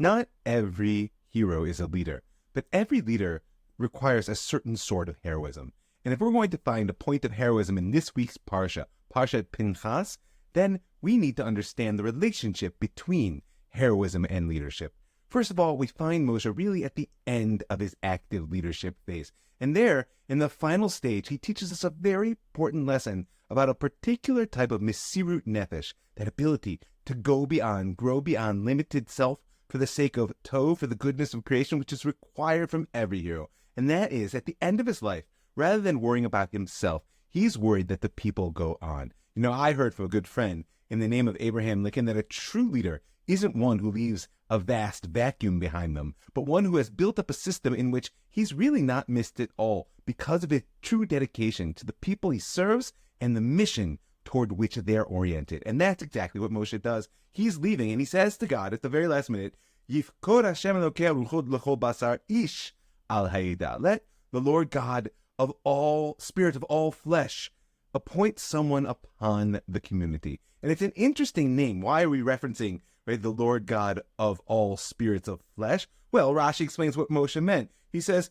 Not every hero is a leader, but every leader requires a certain sort of heroism. And if we're going to find a point of heroism in this week's Parsha Pinchas, then we need to understand the relationship between heroism and leadership. First of all, we find Moshe really at the end of his active leadership phase. And there, in the final stage, he teaches us a very important lesson about a particular type of mesirut nefesh, that ability to go beyond, grow beyond limited self for the sake of tov, for the goodness of creation, which is required from every hero. And that is, at the end of his life, rather than worrying about himself, he's worried that the people go on. You know, I heard from a good friend in the name of Abraham Lincoln that a true leader isn't one who leaves a vast vacuum behind them, but one who has built up a system in which he's really not missed it all because of his true dedication to the people he serves and the mission toward which they're oriented. And that's exactly what Moshe does. He's leaving, and he says to God at the very last minute, Yifkod Hashem Elokei ruchot l'chol basar ish al hayida. Let the Lord God of all spirit of all flesh appoint someone upon the community. And it's an interesting name. Why are we referencing the Lord God of all spirits of flesh? Well, Rashi explains what Moshe meant. He says,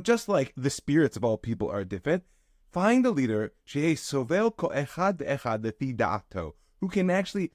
just like the spirits of all people are different, find a leader who can actually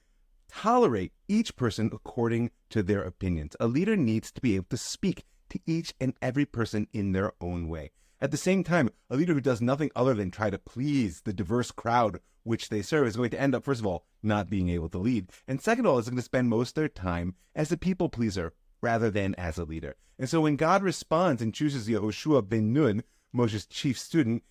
tolerate each person according to their opinions. A leader needs to be able to speak to each and every person in their own way. At the same time, a leader who does nothing other than try to please the diverse crowd which they serve is going to end up, first of all, not being able to lead. And second of all, is going to spend most of their time as a people pleaser rather than as a leader. And so when God responds and chooses Yehoshua ben Nun, Moshe's chief student,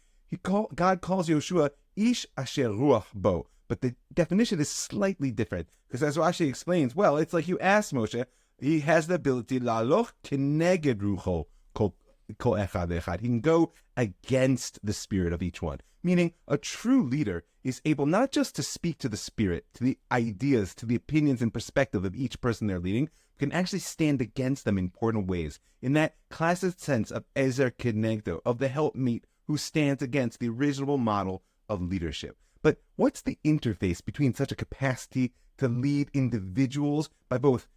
God calls Yehoshua Ish Asher Ruach Bo. But the definition is slightly different. Because as Rashi explains, well, it's like you asked Moshe, he has the ability, La'aloch keneged rucho kol echad echad. He can go against the spirit of each one. Meaning, a true leader is able not just to speak to the spirit, to the ideas, to the opinions and perspective of each person they're leading, but can actually stand against them in important ways. In that classic sense of ezer kenegdo, of the helpmeet who stands against the original model of leadership. But what's the interface between such a capacity to lead individuals by both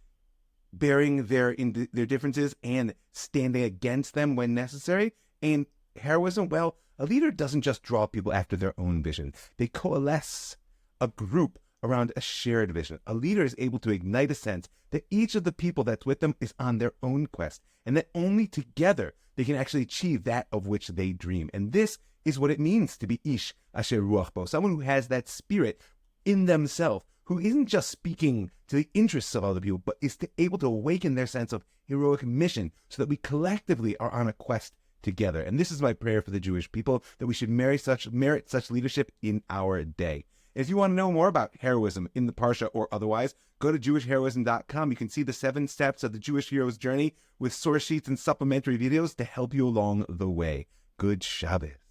bearing their differences and standing against them when necessary, and heroism? Well, a leader doesn't just draw people after their own vision. They coalesce a group around a shared vision. A leader is able to ignite a sense that each of the people that's with them is on their own quest, and that only together they can actually achieve that of which they dream. And this is what it means to be Ish Asher Ruach Bo, someone who has that spirit in themselves, who isn't just speaking to the interests of other people, but is able to awaken their sense of heroic mission so that we collectively are on a quest together. And this is my prayer for the Jewish people, that we should merit such leadership in our day. If you want to know more about heroism in the Parsha or otherwise, go to jewishheroism.com. You can see the 7 steps of the Jewish hero's journey with source sheets and supplementary videos to help you along the way. Good Shabbos.